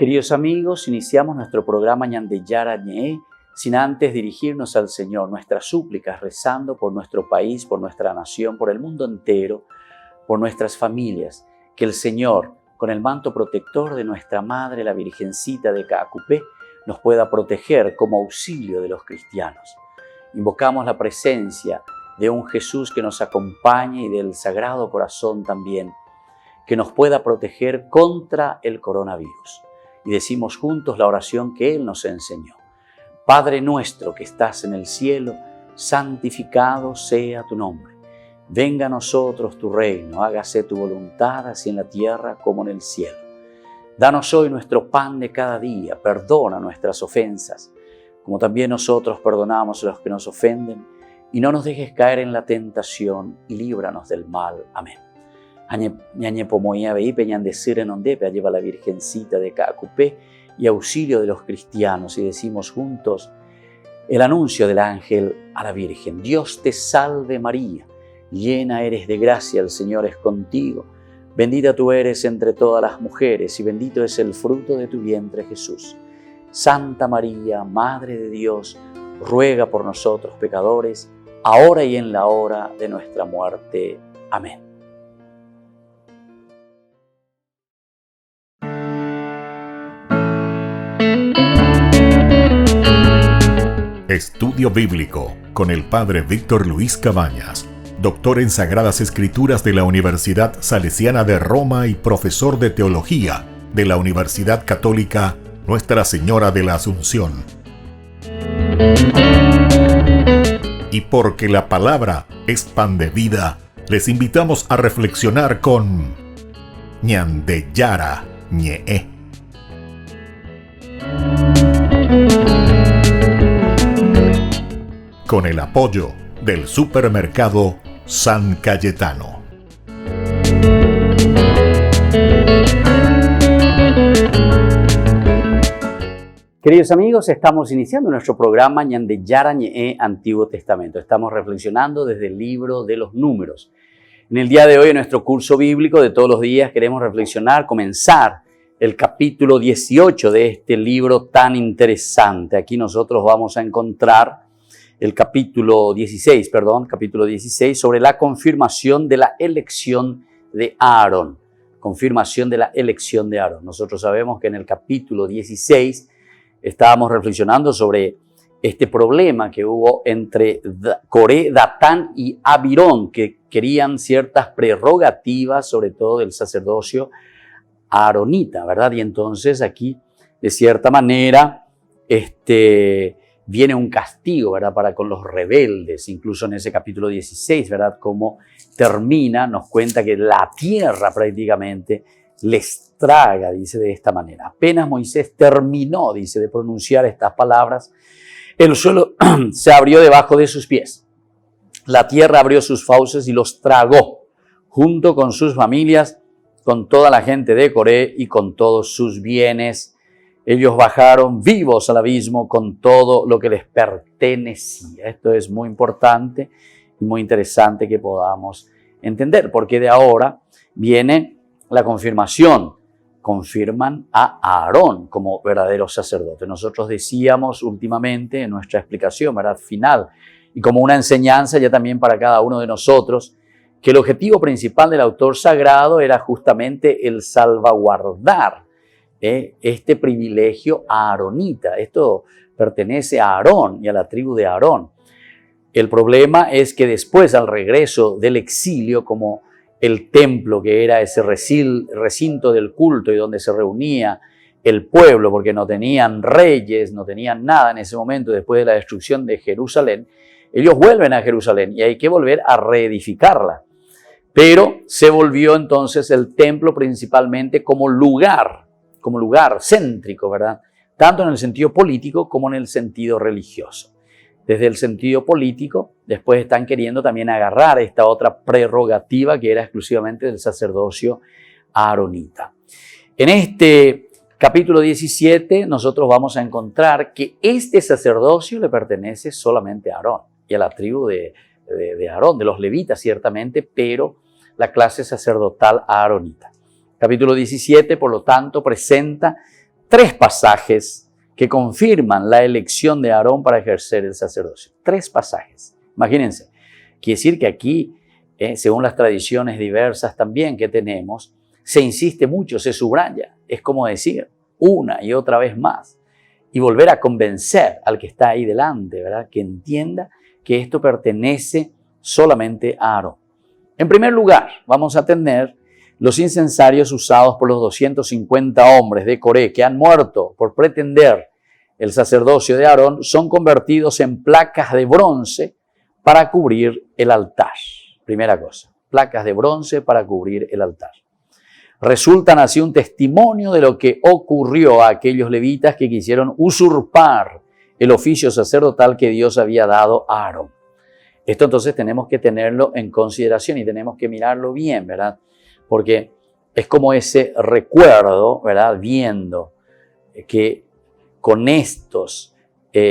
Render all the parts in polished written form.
Queridos amigos, iniciamos nuestro programa Ñandeyara Ñe sin antes dirigirnos al Señor, nuestras súplicas, rezando por nuestro país, por nuestra nación, por el mundo entero, por nuestras familias. Que el Señor, con el manto protector de nuestra Madre, la Virgencita de Caacupé, nos pueda proteger como auxilio de los cristianos. Invocamos la presencia de un Jesús que nos acompañe y del Sagrado Corazón también, que nos pueda proteger contra el coronavirus. Y decimos juntos la oración que Él nos enseñó. Padre nuestro que estás en el cielo, santificado sea tu nombre. Venga a nosotros tu reino, hágase tu voluntad, así en la tierra como en el cielo. Danos hoy nuestro pan de cada día, perdona nuestras ofensas, como también nosotros perdonamos a los que nos ofenden, y no nos dejes caer en la tentación, y líbranos del mal. Amén. Ñañe pomoía veipe ñandecir en ondepe, lleva la Virgencita de Caacupé y auxilio de los cristianos, y decimos juntos el anuncio del ángel a la Virgen. Dios te salve María, llena eres de gracia, el Señor es contigo. Bendita tú eres entre todas las mujeres y bendito es el fruto de tu vientre Jesús. Santa María, Madre de Dios, ruega por nosotros pecadores, ahora y en la hora de nuestra muerte. Amén. Estudio Bíblico con el Padre Víctor Luis Cabañas, doctor en Sagradas Escrituras de la Universidad Salesiana de Roma y profesor de Teología de la Universidad Católica Nuestra Señora de la Asunción. Y porque la palabra es pan de vida, les invitamos a reflexionar con Ñandeyara Ñe. Con el apoyo del supermercado San Cayetano. Queridos amigos, estamos iniciando nuestro programa Ñandeyara Ñe, Antiguo Testamento. Estamos reflexionando desde el libro de los Números. En el día de hoy, en nuestro curso bíblico de todos los días, queremos reflexionar, comenzar el capítulo 18 de este libro tan interesante. Aquí nosotros vamos a encontrar el capítulo 16, sobre la confirmación de la elección de Aarón. Confirmación de la elección de Aarón. Nosotros sabemos que en el capítulo 16 estábamos reflexionando sobre este problema que hubo entre Coré, Datán y Abirón, que querían ciertas prerrogativas, sobre todo del sacerdocio aaronita, ¿verdad? Y entonces aquí, de cierta manera, viene un castigo, ¿verdad?, para con los rebeldes. Incluso en ese capítulo 16, ¿verdad?, cómo termina, nos cuenta que la tierra prácticamente les traga, dice de esta manera. Apenas Moisés terminó, dice, de pronunciar estas palabras, el suelo se abrió debajo de sus pies. La tierra abrió sus fauces y los tragó, junto con sus familias, con toda la gente de Coré y con todos sus bienes. Ellos bajaron vivos al abismo con todo lo que les pertenecía. Esto es muy importante y muy interesante que podamos entender, porque de ahora viene la confirmación. Confirman a Aarón como verdadero sacerdote. Nosotros decíamos últimamente en nuestra explicación, ¿verdad?, final, y como una enseñanza ya también para cada uno de nosotros, que el objetivo principal del autor sagrado era justamente el salvaguardar este privilegio aaronita. Esto pertenece a Aarón y a la tribu de Aarón. El problema es que después, al regreso del exilio, como el templo, que era ese recinto del culto y donde se reunía el pueblo, porque no tenían reyes, no tenían nada en ese momento, después de la destrucción de Jerusalén, ellos vuelven a Jerusalén y hay que volver a reedificarla. Pero se volvió entonces el templo principalmente como lugar céntrico, ¿verdad?, tanto en el sentido político como en el sentido religioso. Desde el sentido político, después están queriendo también agarrar esta otra prerrogativa que era exclusivamente del sacerdocio aaronita. En este capítulo 17 nosotros vamos a encontrar que este sacerdocio le pertenece solamente a Aarón y a la tribu de Aarón, de los levitas ciertamente, pero la clase sacerdotal aaronita. Capítulo 17, por lo tanto, presenta 3 pasajes que confirman la elección de Aarón para ejercer el sacerdocio. 3 pasajes. Imagínense. Quiere decir que aquí, según las tradiciones diversas también que tenemos, se insiste mucho, se subraya. Es como decir una y otra vez más y volver a convencer al que está ahí delante, ¿verdad? Que entienda que esto pertenece solamente a Aarón. En primer lugar, vamos a tener los incensarios usados por los 250 hombres de Coré que han muerto por pretender el sacerdocio de Aarón, son convertidos en placas de bronce para cubrir el altar. Primera cosa, placas de bronce para cubrir el altar. Resultan así un testimonio de lo que ocurrió a aquellos levitas que quisieron usurpar el oficio sacerdotal que Dios había dado a Aarón. Esto entonces tenemos que tenerlo en consideración y tenemos que mirarlo bien, ¿verdad? Porque es como ese recuerdo, ¿verdad? Viendo que con estos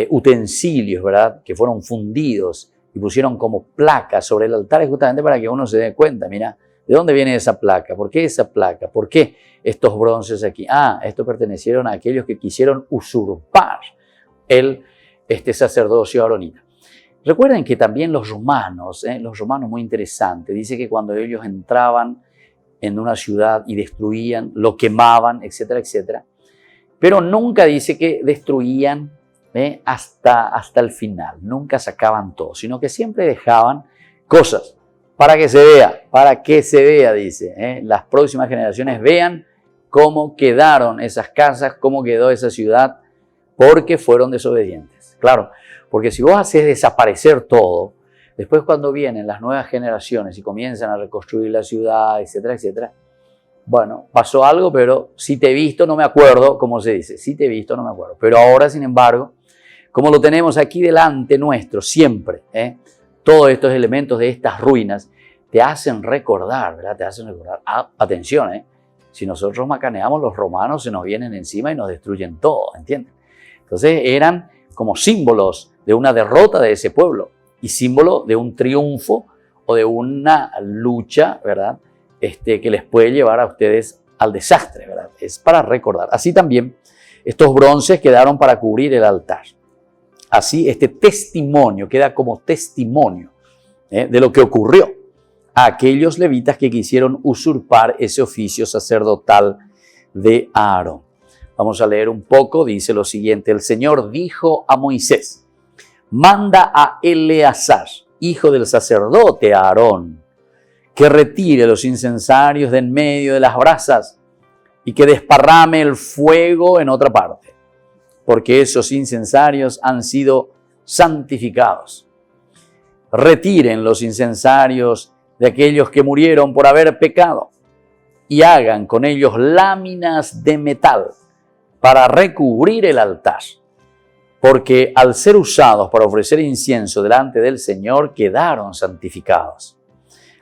utensilios, ¿verdad? Que fueron fundidos y pusieron como placas sobre el altar, es justamente para que uno se dé cuenta, mira, ¿de dónde viene esa placa? ¿Por qué esa placa? ¿Por qué estos bronces aquí? Estos pertenecieron a aquellos que quisieron usurpar este sacerdocio aronita. Recuerden que también los romanos muy interesante, dice que cuando ellos entraban en una ciudad y destruían, lo quemaban, etcétera, etcétera, pero nunca dice que destruían hasta el final, nunca sacaban todo, sino que siempre dejaban cosas para que se vea, dice, las próximas generaciones vean cómo quedaron esas casas, cómo quedó esa ciudad, porque fueron desobedientes. Claro, porque si vos haces desaparecer todo, después cuando vienen las nuevas generaciones y comienzan a reconstruir la ciudad, etcétera, etcétera, bueno, pasó algo, pero si te he visto no me acuerdo, como se dice, si te he visto no me acuerdo. Pero ahora, sin embargo, como lo tenemos aquí delante nuestro, siempre, todos estos elementos de estas ruinas te hacen recordar, ¿verdad? Te hacen recordar. Atención, si nosotros macaneamos, los romanos se nos vienen encima y nos destruyen todo, ¿entienden? Entonces eran como símbolos de una derrota de ese pueblo y símbolo de un triunfo o de una lucha, ¿verdad? Que les puede llevar a ustedes al desastre, ¿verdad? Es para recordar. Así también, estos bronces quedaron para cubrir el altar. Así, este testimonio queda como testimonio de lo que ocurrió a aquellos levitas que quisieron usurpar ese oficio sacerdotal de Aarón. Vamos a leer un poco, dice lo siguiente: el Señor dijo a Moisés, manda a Eleazar, hijo del sacerdote Aarón, que retire los incensarios de en medio de las brasas y que desparrame el fuego en otra parte, porque esos incensarios han sido santificados. Retiren los incensarios de aquellos que murieron por haber pecado y hagan con ellos láminas de metal para recubrir el altar, porque al ser usados para ofrecer incienso delante del Señor quedaron santificados.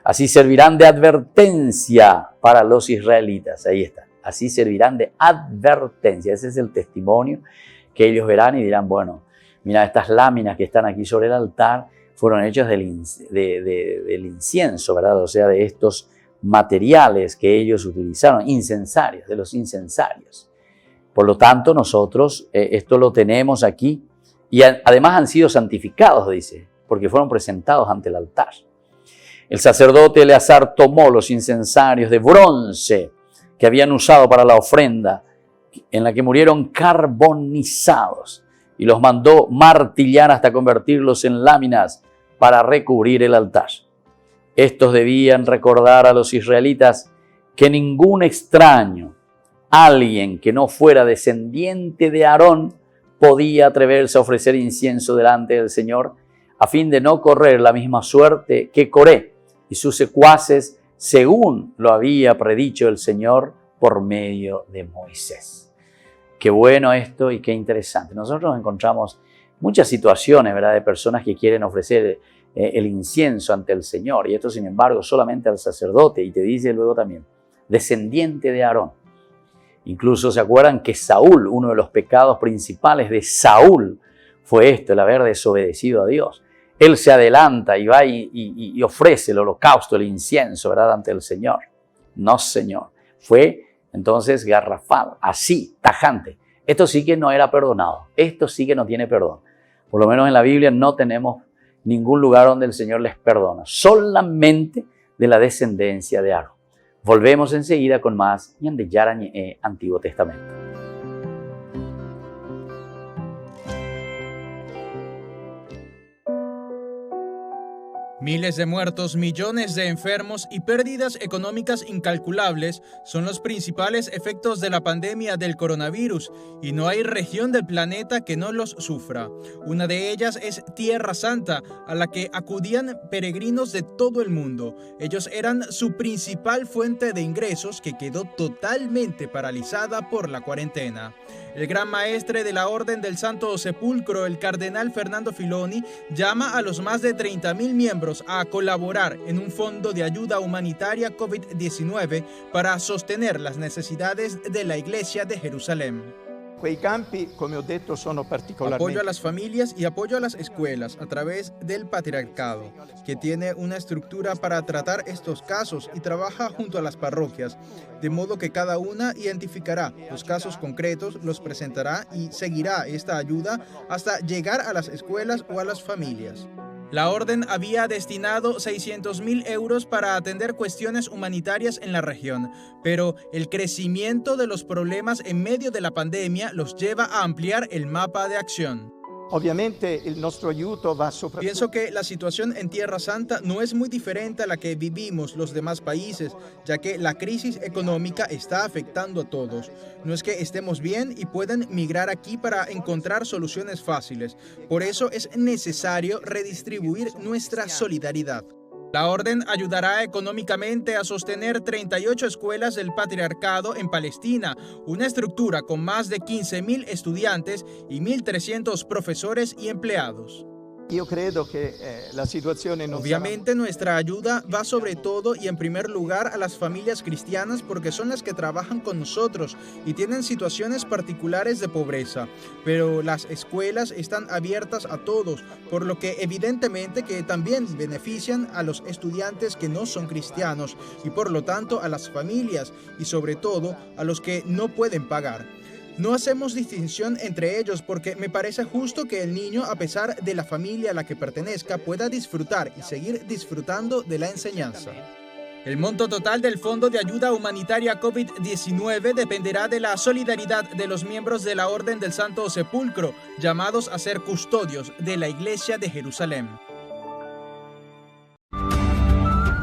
Así servirán de advertencia para los israelitas. Ahí está. Así servirán de advertencia. Ese es el testimonio que ellos verán y dirán, bueno, mira, estas láminas que están aquí sobre el altar fueron hechas del incienso, ¿verdad? O sea, de estos materiales que ellos utilizaron, incensarios, de los incensarios. Por lo tanto, nosotros esto lo tenemos aquí y además han sido santificados, dice, porque fueron presentados ante el altar. El sacerdote Eleazar tomó los incensarios de bronce que habían usado para la ofrenda, en la que murieron carbonizados, y los mandó martillar hasta convertirlos en láminas para recubrir el altar. Estos debían recordar a los israelitas que ningún extraño, alguien que no fuera descendiente de Aarón, podía atreverse a ofrecer incienso delante del Señor, a fin de no correr la misma suerte que Coré y sus secuaces, según lo había predicho el Señor por medio de Moisés. Qué bueno esto y qué interesante. Nosotros encontramos muchas situaciones, ¿verdad?, de personas que quieren ofrecer el incienso ante el Señor, y esto, sin embargo, solamente al sacerdote, y te dice luego también, descendiente de Aarón. Incluso se acuerdan que Saúl, uno de los pecados principales de Saúl fue esto, el haber desobedecido a Dios. Él se adelanta y va y ofrece el holocausto, el incienso, ¿verdad?, ante el Señor. No, Señor. Fue entonces garrafal, así, tajante. Esto sí que no era perdonado. Esto sí que no tiene perdón. Por lo menos en la Biblia no tenemos ningún lugar donde el Señor les perdona. Solamente de la descendencia de Aarón. Volvemos enseguida con más Ñande Yarañe Antiguo Testamento. Miles de muertos, millones de enfermos y pérdidas económicas incalculables son los principales efectos de la pandemia del coronavirus, y no hay región del planeta que no los sufra. Una de ellas es Tierra Santa, a la que acudían peregrinos de todo el mundo. Ellos eran su principal fuente de ingresos, que quedó totalmente paralizada por la cuarentena. El gran maestre de la Orden del Santo Sepulcro, el cardenal Fernando Filoni, llama a los más de 30.000 miembros a colaborar en un fondo de ayuda humanitaria COVID-19 para sostener las necesidades de la Iglesia de Jerusalén. Apoyo a las familias y apoyo a las escuelas a través del patriarcado, que tiene una estructura para tratar estos casos y trabaja junto a las parroquias, de modo que cada una identificará los casos concretos, los presentará y seguirá esta ayuda hasta llegar a las escuelas o a las familias. La orden había destinado 600.000 euros para atender cuestiones humanitarias en la región, pero el crecimiento de los problemas en medio de la pandemia los lleva a ampliar el mapa de acción. Pienso que la situación en Tierra Santa no es muy diferente a la que vivimos los demás países, ya que la crisis económica está afectando a todos. No es que estemos bien y puedan migrar aquí para encontrar soluciones fáciles. Por eso es necesario redistribuir nuestra solidaridad. La orden ayudará económicamente a sostener 38 escuelas del patriarcado en Palestina, una estructura con más de 15.000 estudiantes y 1.300 profesores y empleados. Obviamente nuestra ayuda va sobre todo y en primer lugar a las familias cristianas, porque son las que trabajan con nosotros y tienen situaciones particulares de pobreza. Pero las escuelas están abiertas a todos, por lo que evidentemente que también benefician a los estudiantes que no son cristianos y por lo tanto a las familias y sobre todo a los que no pueden pagar. No hacemos distinción entre ellos porque me parece justo que el niño, a pesar de la familia a la que pertenezca, pueda disfrutar y seguir disfrutando de la enseñanza. El monto total del Fondo de Ayuda Humanitaria COVID-19 dependerá de la solidaridad de los miembros de la Orden del Santo Sepulcro, llamados a ser custodios de la Iglesia de Jerusalén.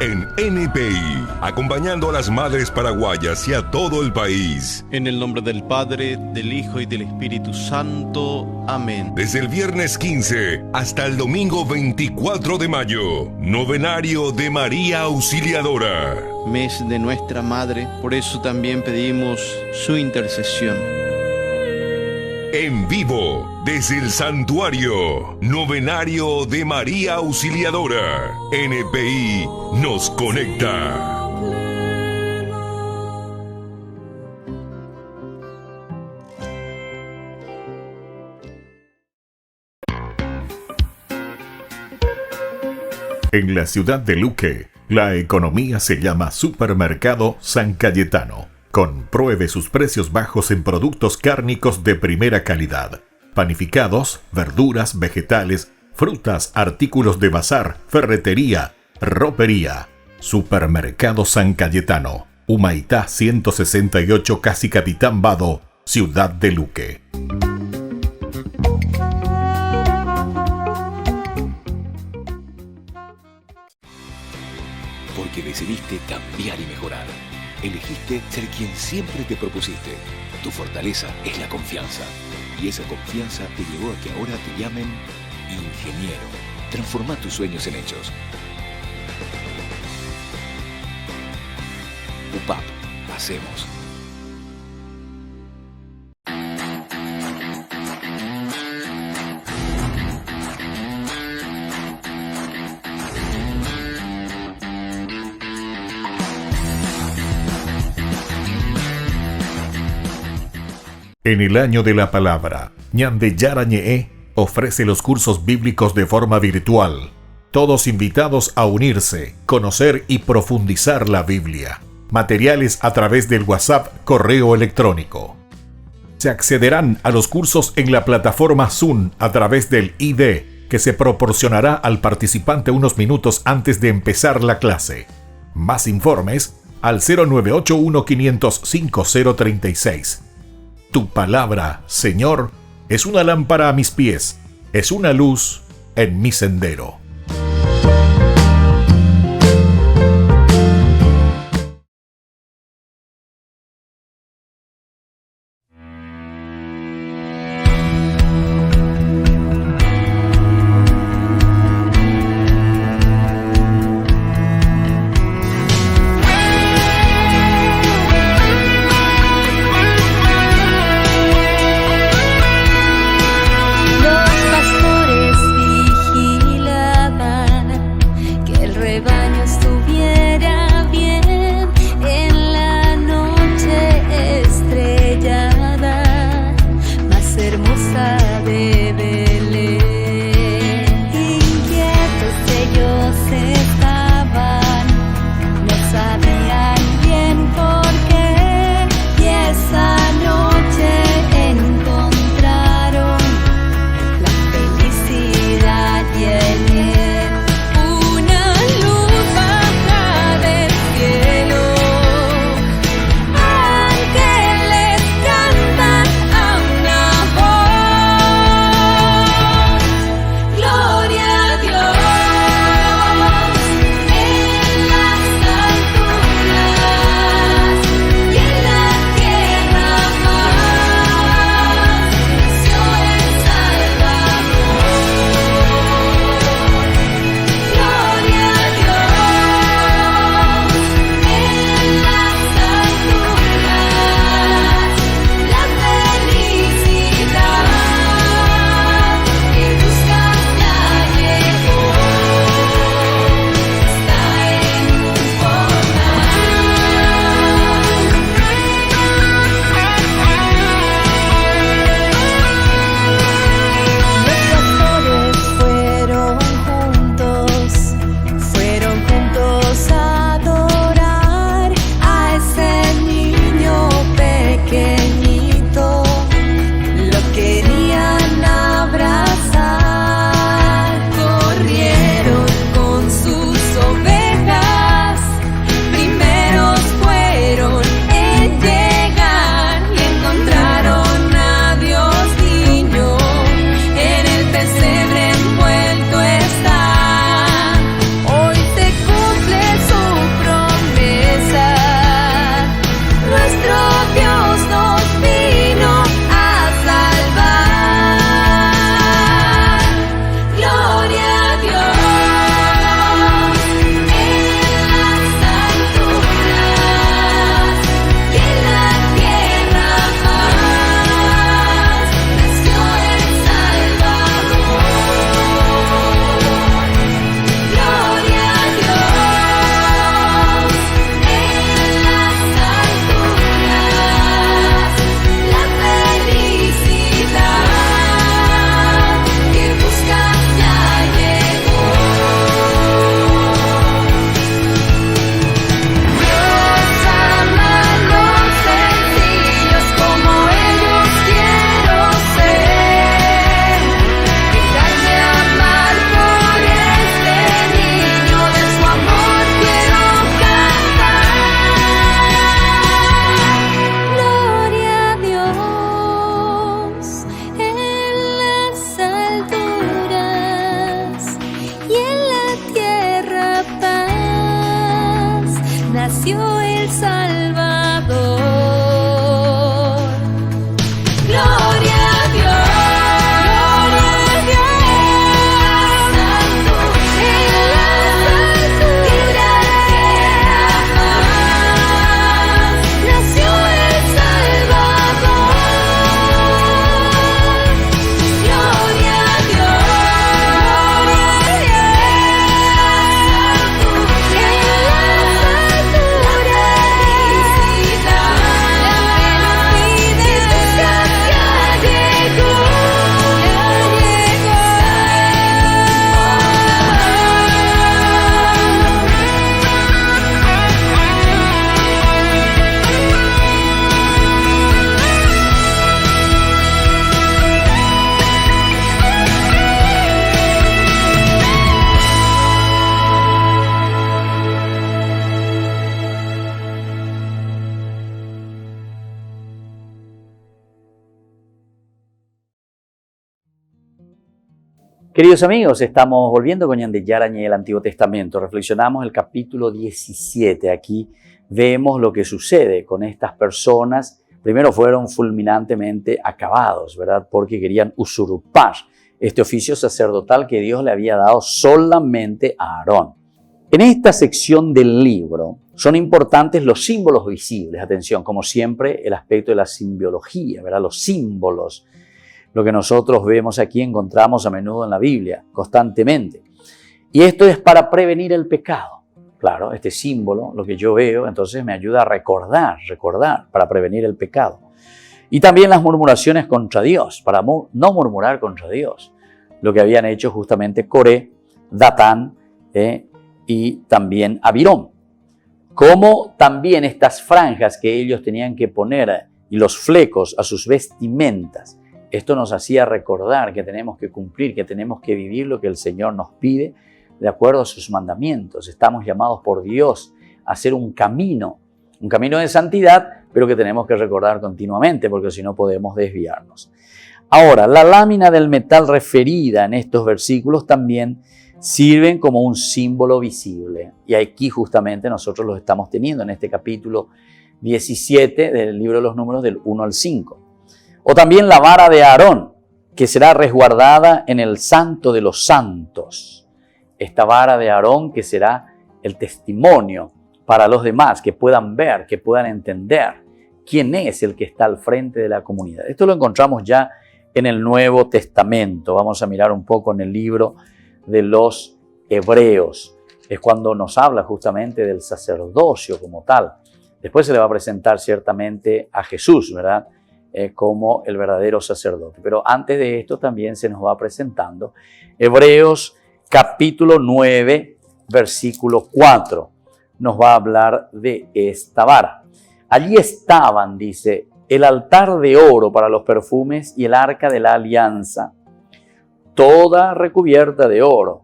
En NPI, acompañando a las madres paraguayas y a todo el país. En el nombre del Padre, del Hijo y del Espíritu Santo. Amén. Desde el viernes 15 hasta el domingo 24 de mayo, Novenario de María Auxiliadora. Mes de nuestra Madre, por eso también pedimos su intercesión. En vivo, desde el santuario, Novenario de María Auxiliadora. NPI nos conecta. En la ciudad de Luque, la economía se llama Supermercado San Cayetano. Compruebe sus precios bajos en productos cárnicos de primera calidad. Panificados, verduras, vegetales, frutas, artículos de bazar, ferretería, ropería. Supermercado San Cayetano. Humaitá 168, Casi Capitán Vado, ciudad de Luque. Porque decidiste cambiar y mejorar. Elegiste ser quien siempre te propusiste. Tu fortaleza es la confianza. Y esa confianza te llevó a que ahora te llamen ingeniero. Transforma tus sueños en hechos. UPAP. Hacemos. En el año de la palabra, Ñande Yarañe ofrece los cursos bíblicos de forma virtual. Todos invitados a unirse, conocer y profundizar la Biblia. Materiales a través del WhatsApp, correo electrónico. Se accederán a los cursos en la plataforma Zoom a través del ID que se proporcionará al participante unos minutos antes de empezar la clase. Más informes al 0981-500-5036. Tu palabra, Señor, es una lámpara a mis pies, es una luz en mi sendero. nació el Salvador. Gloria a Dios, gloria a Dios, santo en las alturas, nació el Salvador. Gloria a Dios, gloria a Dios, santo en las alturas, felicidad. Queridos amigos, estamos volviendo con Yandeyarañe del Antiguo Testamento. Reflexionamos el capítulo 17. Aquí vemos lo que sucede con estas personas. Primero fueron fulminantemente acabados, ¿verdad? Porque querían usurpar este oficio sacerdotal que Dios le había dado solamente a Aarón. En esta sección del libro son importantes los símbolos visibles. Atención, como siempre, el aspecto de la simbología, ¿verdad? Los símbolos. Lo que nosotros vemos aquí encontramos a menudo en la Biblia, constantemente. Y esto es para prevenir el pecado. Claro, este símbolo, lo que yo veo, entonces me ayuda a recordar, para prevenir el pecado. Y también las murmuraciones contra Dios, para no murmurar contra Dios. Lo que habían hecho justamente Coré, Datán y también Abirón. Como también estas franjas que ellos tenían que poner y los flecos a sus vestimentas. Esto nos hacía recordar que tenemos que cumplir, que tenemos que vivir lo que el Señor nos pide de acuerdo a sus mandamientos. Estamos llamados por Dios a hacer un camino de santidad, pero que tenemos que recordar continuamente, porque si no podemos desviarnos. Ahora, la lámina del metal referida en estos versículos también sirven como un símbolo visible. Y aquí justamente nosotros los estamos teniendo en este capítulo 17 del libro de los Números del 1 al 5. O también la vara de Aarón, que será resguardada en el Santo de los Santos. Esta vara de Aarón que será el testimonio para los demás, que puedan ver, que puedan entender quién es el que está al frente de la comunidad. Esto lo encontramos ya en el Nuevo Testamento. Vamos a mirar un poco en el libro de los Hebreos. Es cuando nos habla justamente del sacerdocio como tal. Después se le va a presentar ciertamente a Jesús, ¿verdad? Como el verdadero sacerdote. Pero antes de esto también se nos va presentando Hebreos capítulo 9, versículo 4. Nos va a hablar de esta vara. Allí estaban, dice, el altar de oro para los perfumes y el arca de la alianza, toda recubierta de oro,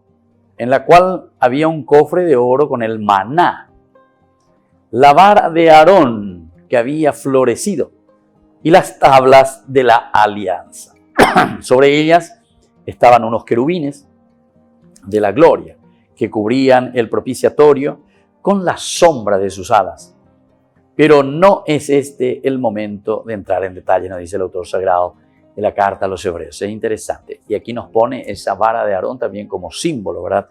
en la cual había un cofre de oro con el maná, la vara de Aarón que había florecido, y las tablas de la alianza. Sobre ellas estaban unos querubines de la gloria que cubrían el propiciatorio con la sombra de sus alas. Pero no es este el momento de entrar en detalle, nos dice el autor sagrado de la carta a los Hebreos. Es interesante. Y aquí nos pone esa vara de Aarón también como símbolo, ¿verdad?,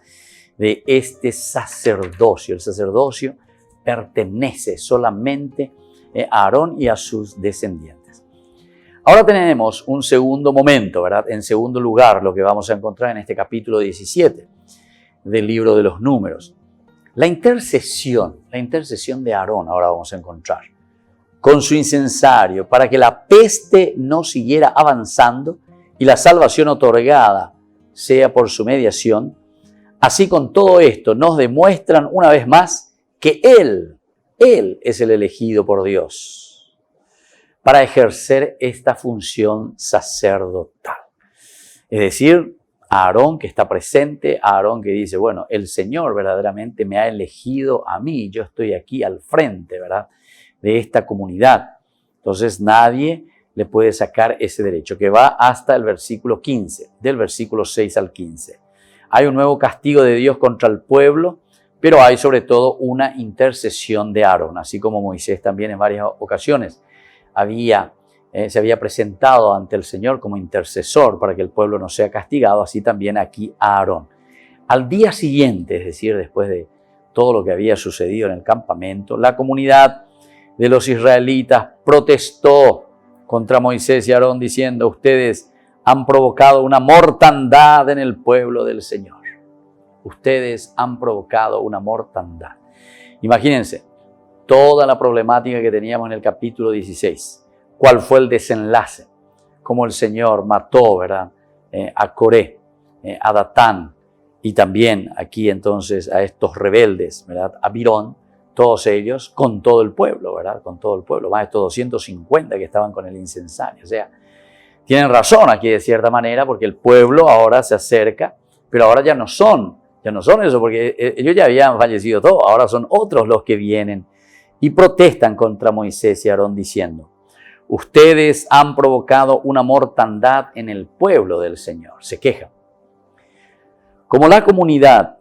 de este sacerdocio. El sacerdocio pertenece solamente a Aarón y a sus descendientes. Ahora tenemos un segundo momento, ¿verdad? En segundo lugar, lo que vamos a encontrar en este capítulo 17 del libro de los Números. La intercesión de Aarón ahora vamos a encontrar con su incensario para que la peste no siguiera avanzando y la salvación otorgada sea por su mediación. Así, con todo esto nos demuestran una vez más que Él es el elegido por Dios para ejercer esta función sacerdotal. Es decir, Aarón que está presente, Aarón que dice, bueno, el Señor verdaderamente me ha elegido a mí, yo estoy aquí al frente, ¿verdad?, de esta comunidad. Entonces nadie le puede sacar ese derecho, que va hasta el versículo 15, del versículo 6 al 15. Hay un nuevo castigo de Dios contra el pueblo, pero hay sobre todo una intercesión de Aarón, así como Moisés también en varias ocasiones se había presentado ante el Señor como intercesor para que el pueblo no sea castigado, así también aquí Aarón. Al día siguiente, es decir, después de todo lo que había sucedido en el campamento, la comunidad de los israelitas protestó contra Moisés y Aarón diciendo, ustedes han provocado una mortandad en el pueblo del Señor. Ustedes han provocado una mortandad. Imagínense toda la problemática que teníamos en el capítulo 16. ¿Cuál fue el desenlace? Cómo el Señor mató, ¿verdad?, a Coré, a Datán y también aquí entonces a estos rebeldes, ¿verdad?, a Abirón, todos ellos con todo el pueblo, ¿verdad?, con todo el pueblo, más de estos 250 que estaban con el incensario. O sea, tienen razón aquí de cierta manera porque el pueblo ahora se acerca, pero ahora ya no son eso porque ellos ya habían fallecido todos, ahora son otros los que vienen y protestan contra Moisés y Aarón diciendo, ustedes han provocado una mortandad en el pueblo del Señor. Se quejan. Como la comunidad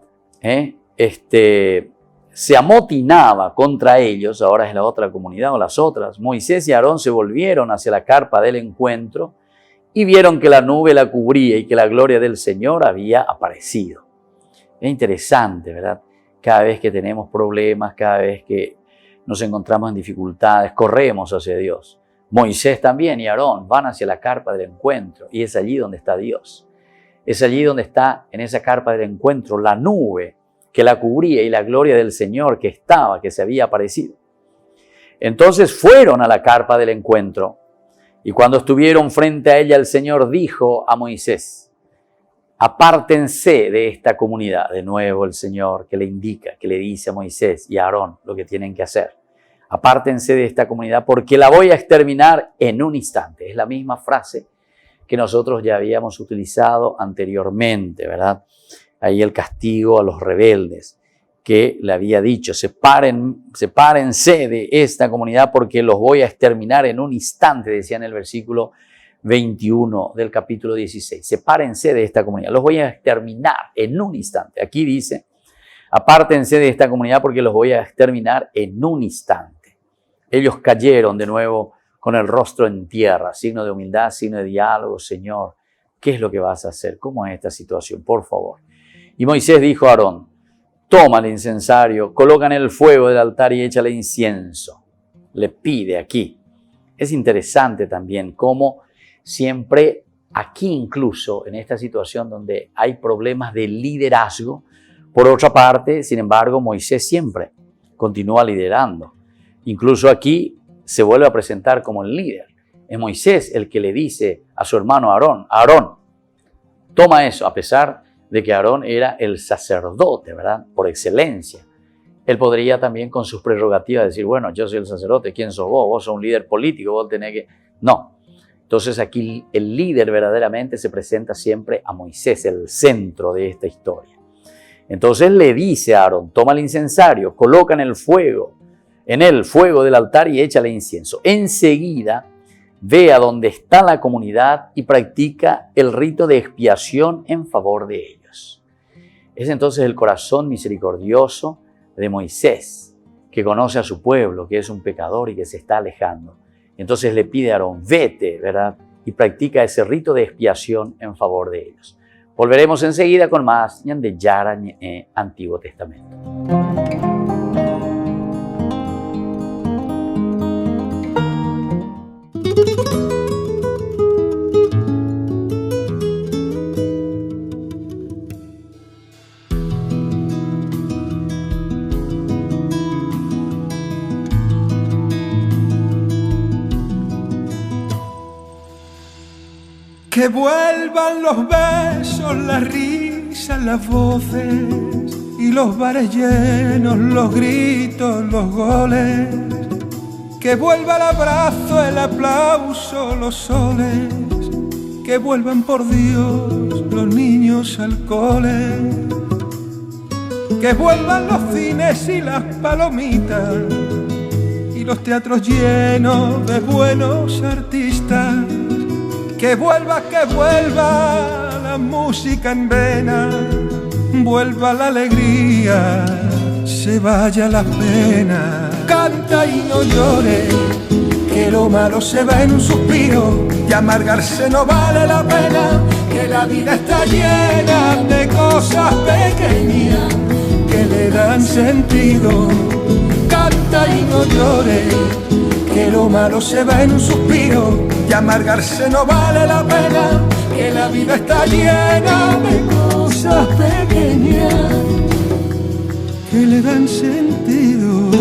se amotinaba contra ellos, ahora es la otra comunidad o las otras, Moisés y Aarón se volvieron hacia la carpa del encuentro y vieron que la nube la cubría y que la gloria del Señor había aparecido. Es interesante, ¿verdad? Cada vez que tenemos problemas, cada vez que nos encontramos en dificultades, corremos hacia Dios. Moisés también y Aarón van hacia la carpa del encuentro y es allí donde está Dios. Es allí donde está, en esa carpa del encuentro, la nube que la cubría y la gloria del Señor que se había aparecido. Entonces fueron a la carpa del encuentro y cuando estuvieron frente a ella, el Señor dijo a Moisés: apártense de esta comunidad. De nuevo el Señor que le indica, que le dice a Moisés y a Aarón lo que tienen que hacer. Apártense de esta comunidad porque la voy a exterminar en un instante. Es la misma frase que nosotros ya habíamos utilizado anteriormente, ¿verdad? Ahí el castigo a los rebeldes que le había dicho: sepárense de esta comunidad porque los voy a exterminar en un instante, decía en el versículo 21 del capítulo 16. Sepárense de esta comunidad, los voy a exterminar en un instante. Aquí dice: apártense de esta comunidad porque los voy a exterminar en un instante. Ellos cayeron de nuevo con el rostro en tierra, signo de humildad, signo de diálogo. Señor, ¿qué es lo que vas a hacer? ¿Cómo es esta situación? Por favor. Y Moisés dijo a Aarón: toma el incensario, coloca en el fuego del altar y échale incienso. Le pide aquí. Es interesante también cómo siempre aquí, incluso en esta situación donde hay problemas de liderazgo, por otra parte, sin embargo, Moisés siempre continúa liderando. Incluso aquí se vuelve a presentar como el líder. Es Moisés el que le dice a su hermano Aarón: Aarón, toma eso, a pesar de que Aarón era el sacerdote, ¿verdad? Por excelencia. Él podría también con sus prerrogativas decir: bueno, yo soy el sacerdote, ¿quién sos vos? Vos sos un líder político, vos tenés que... No. Entonces aquí el líder verdaderamente se presenta siempre a Moisés, el centro de esta historia. Entonces le dice a Aarón: toma el incensario, coloca en el fuego del altar y échale incienso. Enseguida ve a donde está la comunidad y practica el rito de expiación en favor de ellos. Es entonces el corazón misericordioso de Moisés, que conoce a su pueblo, que es un pecador y que se está alejando. Entonces le pide a Aarón: vete, ¿verdad? Y practica ese rito de expiación en favor de ellos. Volveremos enseguida con más de Yara Antiguo Testamento. Que vuelvan los besos, las risas, las voces y los bares llenos, los gritos, los goles. Que vuelva el abrazo, el aplauso, los soles. Que vuelvan por Dios los niños al cole. Que vuelvan los cines y las palomitas y los teatros llenos de buenos artistas. Que vuelva la música en vena, vuelva la alegría, se vaya la pena. Canta y no llores, que lo malo se va en un suspiro y amargarse no vale la pena, que la vida está llena de cosas pequeñas que le dan sentido. Canta y no llores, que lo malo se va en un suspiro y amargarse no vale la pena, que la vida está llena de cosas pequeñas que le dan sentido.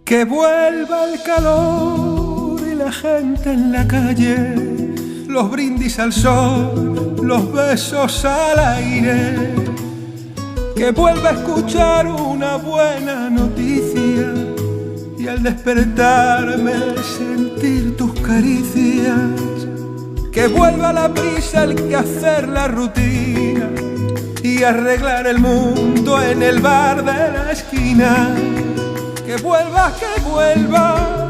Que vuelva el calor y la gente en la calle, los brindis al sol, los besos al aire. Que vuelva a escuchar una buena noticia y al despertarme sentir tus caricias. que vuelva la prisa, el quehacer, la rutina y arreglar el mundo en el bar de la esquina. Que vuelva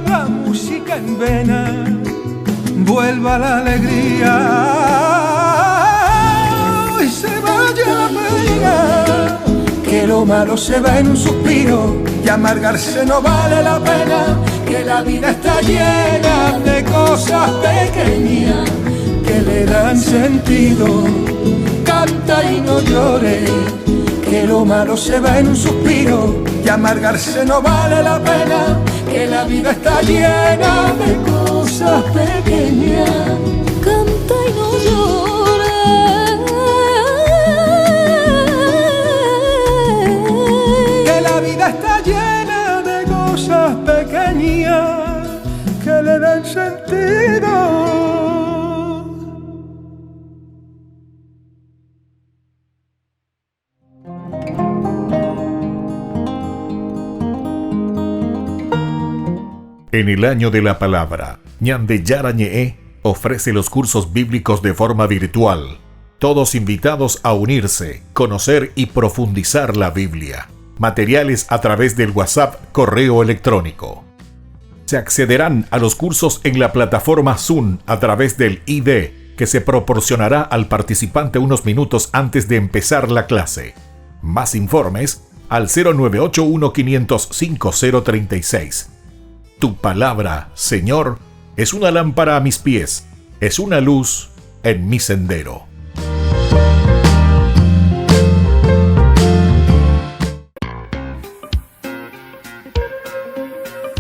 la música en vena, vuelva la alegría y se vaya la pena. Que lo malo se va en un suspiro y amargarse no vale la pena. Que la vida está llena de cosas pequeñas que le dan sentido. Canta y no llores, que lo malo se va en un suspiro y amargarse no vale la pena. Que la vida está llena de cosas pequeñas. Canta y no llores, Que la vida está llena de cosas pequeñas que le dan sentido. En el año de la palabra, Ñande Yarañe ofrece los cursos bíblicos de forma virtual. Todos invitados a unirse, conocer y profundizar la Biblia. Materiales a través del WhatsApp, correo electrónico. Se accederán a los cursos en la plataforma Zoom a través del ID, que se proporcionará al participante unos minutos antes de empezar la clase. Más informes al 0981-500-5036. Tu palabra, Señor, es una lámpara a mis pies, es una luz en mi sendero.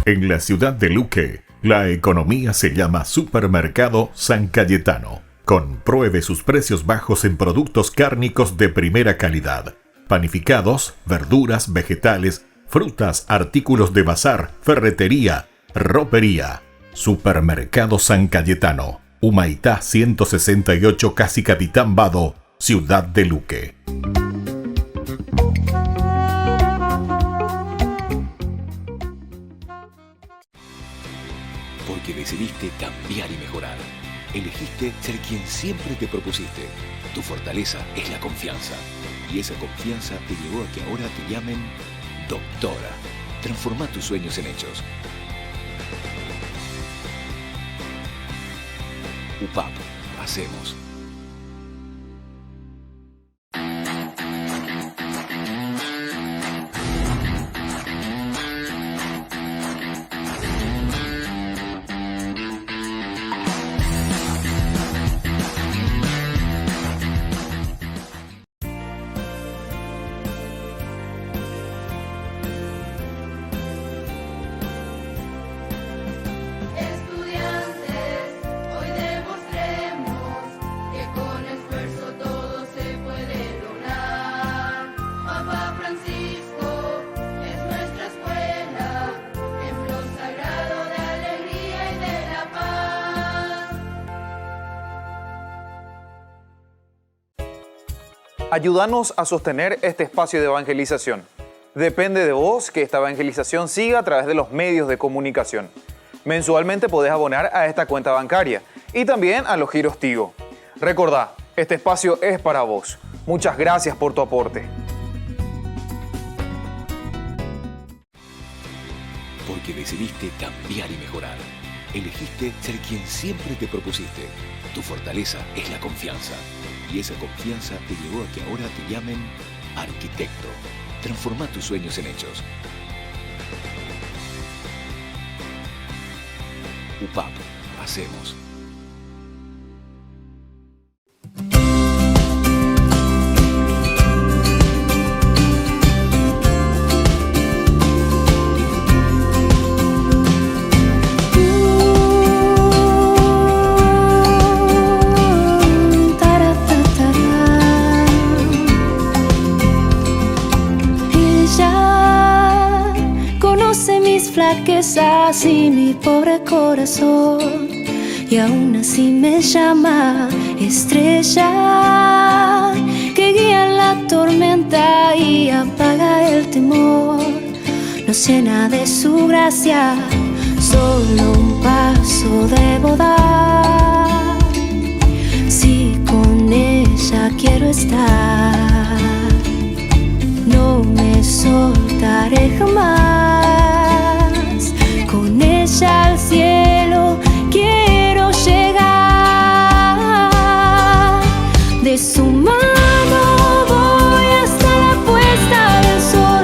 En la ciudad de Luque, la economía se llama Supermercado San Cayetano. Compruebe sus precios bajos en productos cárnicos de primera calidad. Panificados, verduras, vegetales, frutas, artículos de bazar, ferretería, ropería. Supermercado San Cayetano, Humaitá 168, Casi Capitán Vado, Ciudad de Luque. Porque decidiste cambiar y mejorar. Elegiste ser quien siempre te propusiste. Tu fortaleza es la confianza. Y esa confianza te llevó a que ahora te llamen doctora. Transforma tus sueños en hechos. UPAP, hacemos. Ayúdanos a sostener este espacio de evangelización. Depende de vos que esta evangelización siga a través de los medios de comunicación. Mensualmente podés abonar a esta cuenta bancaria y también a los giros Tigo. Recordá, este espacio es para vos. Muchas gracias por tu aporte. Porque decidiste cambiar y mejorar. Elegiste ser quien siempre te propusiste. Tu fortaleza es la confianza. Y esa confianza te llevó a que ahora te llamen arquitecto. Transforma tus sueños en hechos. UPAP, hacemos. Flaquezas y mi pobre corazón, y aún así me llama estrella que guía la tormenta y apaga el temor. Nos llena de su gracia, solo un paso debo dar. ella quiero estar. No me soltaré jamás. Con ella al cielo quiero llegar. De su mano voy hasta la puesta del sol.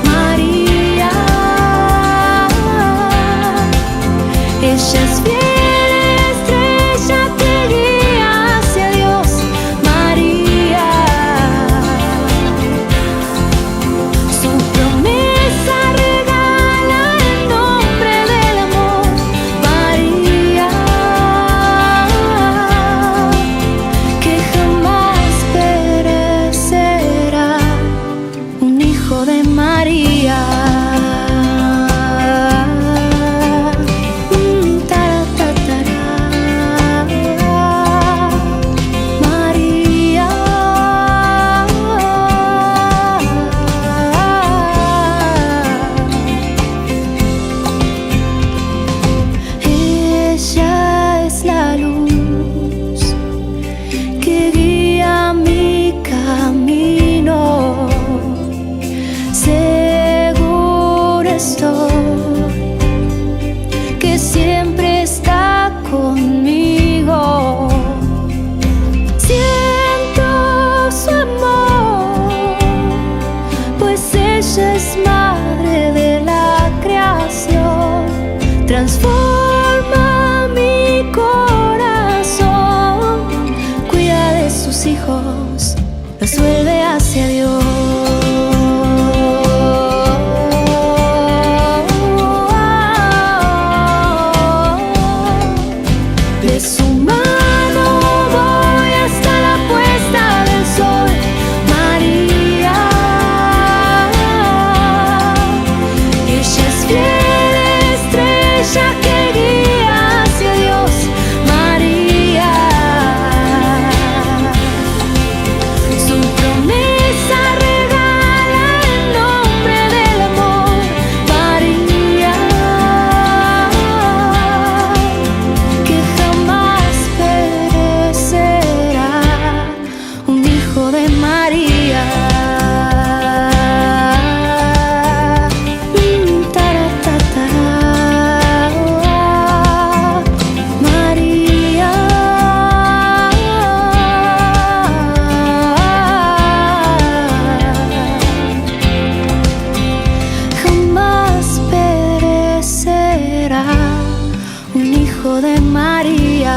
María, ella es fiel. Transforma mi corazón, cuida de sus hijos, los vuelve hacia Dios. De su mano voy hasta la puesta del sol. María, ella es fiel. Ella que guía hacia Dios, María. Su promesa regala el nombre del amor, María, que jamás perecerá, un hijo de María. De María.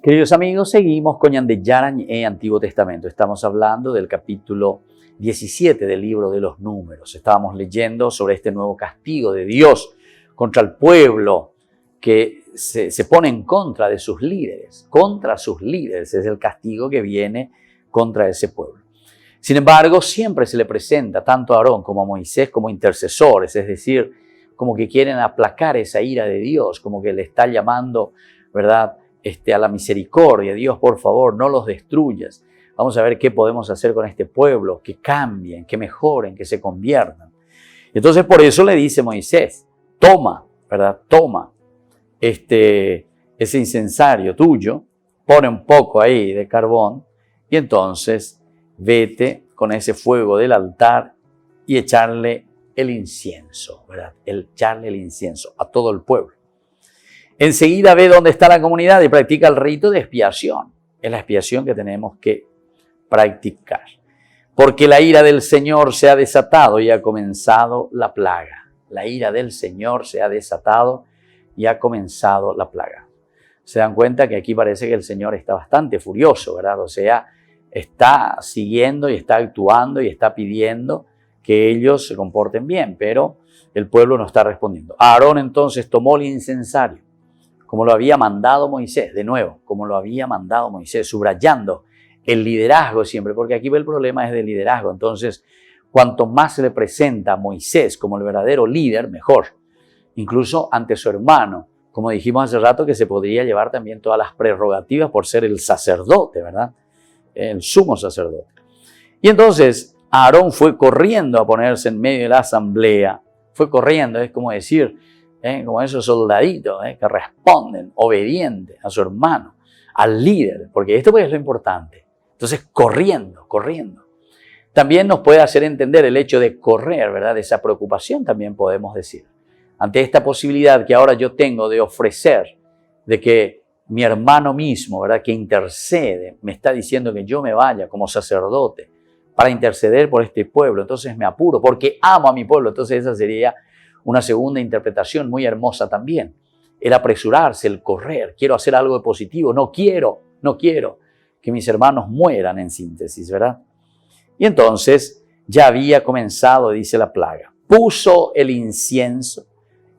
Queridos amigos, seguimos con Yandeyaran en Antiguo Testamento. Estamos hablando del capítulo 17 del libro de los Números. Estábamos leyendo sobre este nuevo castigo de Dios contra el pueblo que se pone en contra de sus líderes. Contra sus líderes es el castigo que viene contra ese pueblo. Sin embargo, siempre se le presenta tanto a Aarón como a Moisés como intercesores, es decir, como que quieren aplacar esa ira de Dios, como que le está llamando, ¿verdad?, a la misericordia. Dios, por favor, no los destruyas. Vamos a ver qué podemos hacer con este pueblo, que cambien, que mejoren, que se conviertan. Entonces, por eso le dice Moisés, toma, ¿verdad?, toma ese incensario tuyo, pone un poco ahí de carbón y entonces vete con ese fuego del altar y echarle el incienso, ¿verdad? Echarle el incienso a todo el pueblo. Enseguida ve dónde está la comunidad y practica el rito de expiación. Es la expiación que tenemos que practicar. Porque la ira del Señor se ha desatado y ha comenzado la plaga. La ira del Señor se ha desatado y ha comenzado la plaga. Se dan cuenta que aquí parece que el Señor está bastante furioso, ¿verdad? O sea, está siguiendo y está actuando y está pidiendo que ellos se comporten bien, pero el pueblo no está respondiendo. Aarón entonces tomó el incensario, como lo había mandado Moisés, de nuevo, como lo había mandado Moisés, subrayando el liderazgo siempre, porque aquí el problema es de liderazgo. Entonces, cuanto más se le presenta a Moisés como el verdadero líder, mejor. Incluso ante su hermano, como dijimos hace rato, que se podría llevar también todas las prerrogativas por ser el sacerdote, ¿verdad? El sumo sacerdote. Y entonces Aarón fue corriendo a ponerse en medio de la asamblea. Fue corriendo, es como decir, como esos soldaditos que responden obedientes a su hermano, al líder, porque esto pues es lo importante. Entonces, corriendo. También nos puede hacer entender el hecho de correr, ¿verdad? De esa preocupación también podemos decir. Ante esta posibilidad que ahora yo tengo de ofrecer, de que mi hermano mismo, ¿verdad? Que intercede, me está diciendo que yo me vaya como sacerdote para interceder por este pueblo. Entonces me apuro porque amo a mi pueblo. Entonces esa sería una segunda interpretación muy hermosa también. El apresurarse, el correr. Quiero hacer algo de positivo. No quiero que mis hermanos mueran, en síntesis, ¿verdad? Y entonces ya había comenzado, dice la plaga. Puso el incienso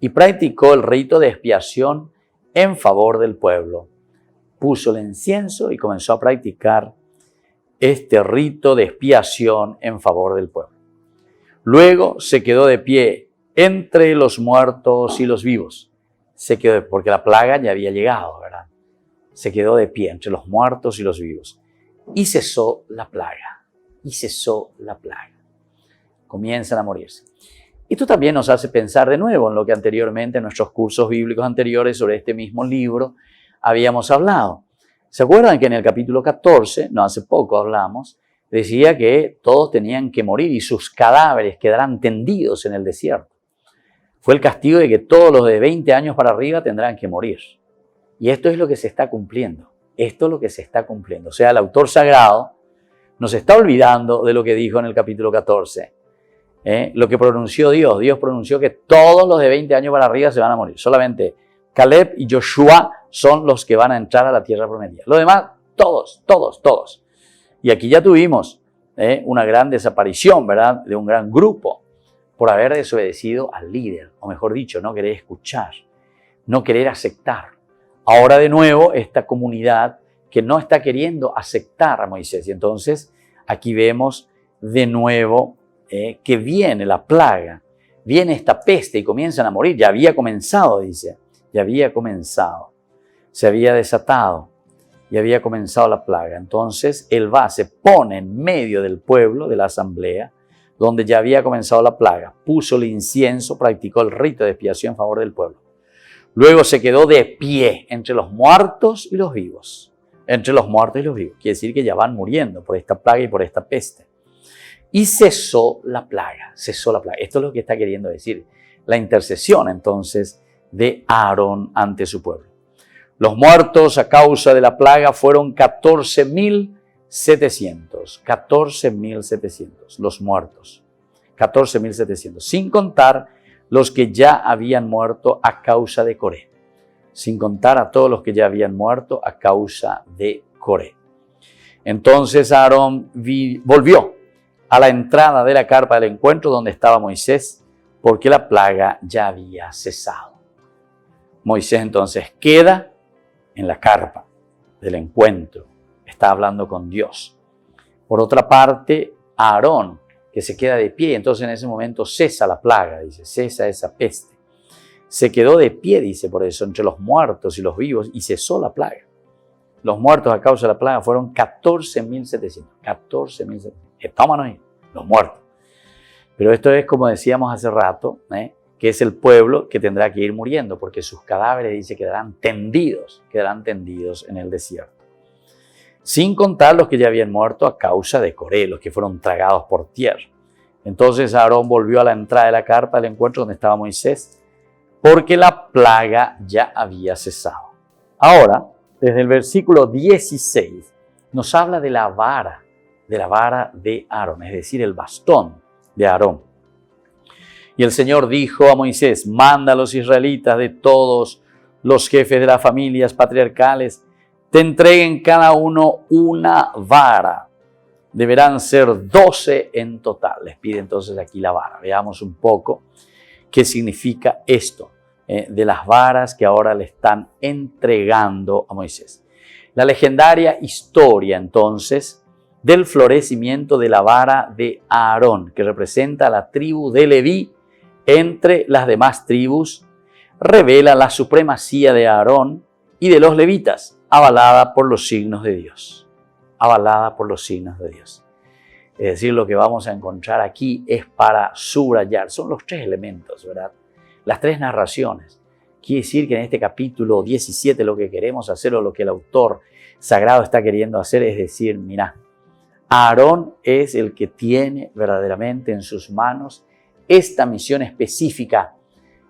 y practicó el rito de expiación en favor del pueblo. Puso el incienso y comenzó a practicar este rito de expiación en favor del pueblo. Luego se quedó de pie entre los muertos y los vivos. Se quedó, porque la plaga ya había llegado, ¿verdad? Se quedó de pie entre los muertos y los vivos. Y cesó la plaga. Comienzan a morirse. Esto también nos hace pensar de nuevo en lo que anteriormente, en nuestros cursos bíblicos anteriores sobre este mismo libro, habíamos hablado. ¿Se acuerdan que en el capítulo 14, no hace poco hablamos, decía que todos tenían que morir y sus cadáveres quedarán tendidos en el desierto? Fue el castigo de que todos los de 20 años para arriba tendrán que morir. Y esto es lo que se está cumpliendo. O sea, el autor sagrado nos está olvidando de lo que dijo en el capítulo 14. Lo que pronunció Dios. Dios pronunció que todos los de 20 años para arriba se van a morir. Solamente Caleb y Joshua son los que van a entrar a la tierra prometida. Los demás, todos. Y aquí ya tuvimos una gran desaparición, ¿verdad? De un gran grupo por haber desobedecido al líder. O mejor dicho, no querer escuchar, no querer aceptar. Ahora de nuevo esta comunidad que no está queriendo aceptar a Moisés. Y entonces aquí vemos de nuevo que viene la plaga, viene esta peste y comienzan a morir. Ya había comenzado, dice, se había desatado y había comenzado la plaga. Entonces él se pone en medio del pueblo, de la asamblea, donde ya había comenzado la plaga, puso el incienso, practicó el rito de expiación en favor del pueblo. Luego se quedó de pie entre los muertos y los vivos. Quiere decir que ya van muriendo por esta plaga y por esta peste. Y cesó la plaga. Esto es lo que está queriendo decir. La intercesión, entonces, de Aarón ante su pueblo. Los muertos a causa de la plaga fueron 14.700. 14.700 los muertos. 14.700. Sin contar los que ya habían muerto a causa de Coré. Sin contar a todos los que ya habían muerto a causa de Coré. Entonces Aarón volvió a la entrada de la carpa del encuentro donde estaba Moisés, porque la plaga ya había cesado. Moisés entonces queda en la carpa del encuentro, está hablando con Dios. Por otra parte, Aarón, que se queda de pie, entonces en ese momento cesa la plaga, dice, cesa esa peste. Se quedó de pie, dice, por eso, entre los muertos y los vivos, y cesó la plaga. Los muertos a causa de la plaga fueron 14.700. 14.700. Estábamos ahí, los muertos. Pero esto es, como decíamos hace rato, que es el pueblo que tendrá que ir muriendo, porque sus cadáveres, dice, quedarán tendidos en el desierto. Sin contar los que ya habían muerto a causa de Coré, los que fueron tragados por tierra. Entonces Aarón volvió a la entrada de la carpa del encuentro donde estaba Moisés, porque la plaga ya había cesado. Ahora, desde el versículo 16, nos habla de la vara de Aarón, es decir, el bastón de Aarón. Y el Señor dijo a Moisés, manda a los israelitas de todos los jefes de las familias patriarcales, te entreguen cada uno una vara. Deberán ser 12 en total. Les pide entonces aquí la vara. Veamos un poco qué significa esto de las varas que ahora le están entregando a Moisés. La legendaria historia entonces del florecimiento de la vara de Aarón, que representa a la tribu de Leví entre las demás tribus, revela la supremacía de Aarón y de los levitas, avalada por los signos de Dios. Es decir, lo que vamos a encontrar aquí es para subrayar. Son los tres elementos, ¿verdad? las tres narraciones. Quiere decir que en este capítulo 17 lo que queremos hacer o lo que el autor sagrado está queriendo hacer es decir, mira, Aarón es el que tiene verdaderamente en sus manos esta misión específica,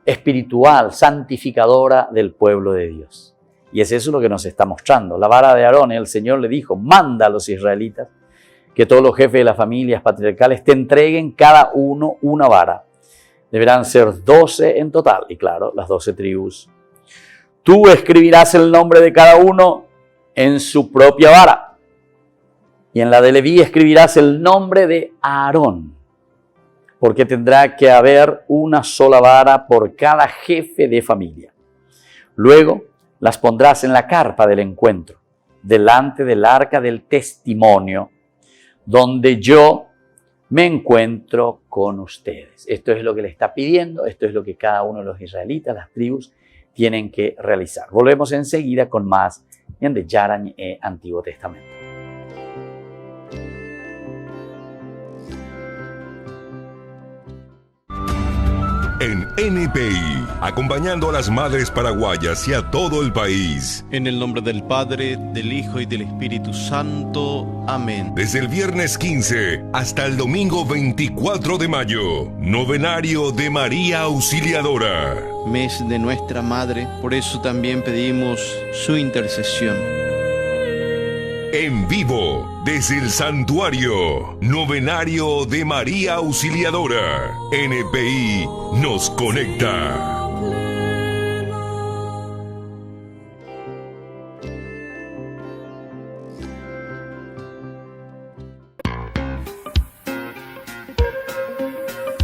espiritual, santificadora del pueblo de Dios. Y es eso lo que nos está mostrando. La vara de Aarón, el Señor le dijo, manda a los israelitas que todos los jefes de las familias patriarcales te entreguen cada uno una vara. Deberán ser 12 en total, y claro, las 12 tribus. Tú escribirás el nombre de cada uno en su propia vara. Y en la de Leví escribirás el nombre de Aarón, porque tendrá que haber una sola vara por cada jefe de familia. Luego las pondrás en la carpa del encuentro, delante del arca del testimonio, donde yo me encuentro con ustedes. Esto es lo que le está pidiendo, esto es lo que cada uno de los israelitas, las tribus, tienen que realizar. Volvemos enseguida con más de Yarañ e Antiguo Testamento. En NPI, acompañando a las madres paraguayas y a todo el país. En el nombre del Padre, del Hijo y del Espíritu Santo. Amén. Desde el viernes 15 hasta el domingo 24 de mayo, novenario de María Auxiliadora. Mes de nuestra Madre, por eso también pedimos su intercesión. En vivo, desde el santuario, novenario de María Auxiliadora. NPI nos conecta.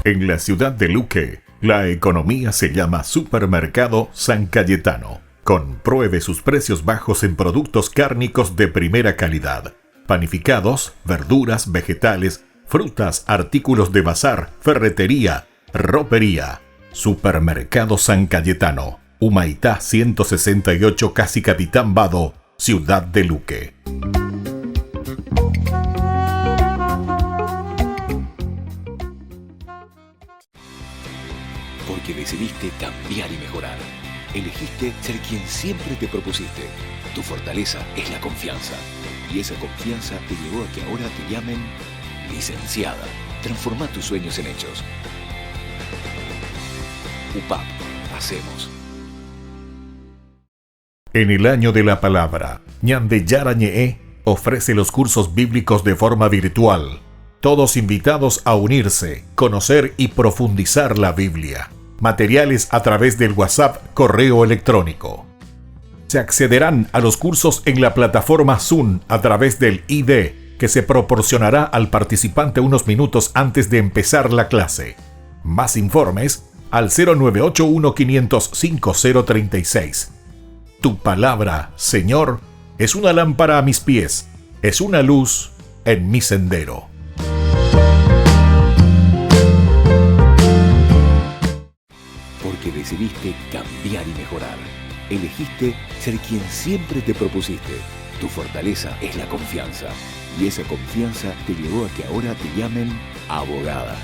En la ciudad de Luque, la economía se llama Supermercado San Cayetano. Compruebe sus precios bajos en productos cárnicos de primera calidad. Panificados, verduras, vegetales, frutas, artículos de bazar, ferretería, ropería. Supermercado San Cayetano. Humaitá 168, Casi Capitán Vado, Ciudad de Luque. Porque decidiste cambiar y mejorar. Elegiste ser quien siempre te propusiste. Tu fortaleza es la confianza. Y esa confianza te llevó a que ahora te llamen licenciada. Transforma tus sueños en hechos. UPAP. Hacemos. En el año de la palabra, Ñande Yarañe ofrece los cursos bíblicos de forma virtual. Todos invitados a unirse, conocer y profundizar la Biblia. Materiales a través del WhatsApp, correo electrónico. Se accederán a los cursos en la plataforma Zoom a través del ID, que se proporcionará al participante unos minutos antes de empezar la clase. Más informes al 0981-500-5036. Tu palabra, Señor, es una lámpara a mis pies, es una luz en mi sendero. Porque decidiste cambiar y mejorar. Elegiste ser quien siempre te propusiste. Tu fortaleza es la confianza. Y esa confianza te llevó a que ahora te llamen abogada.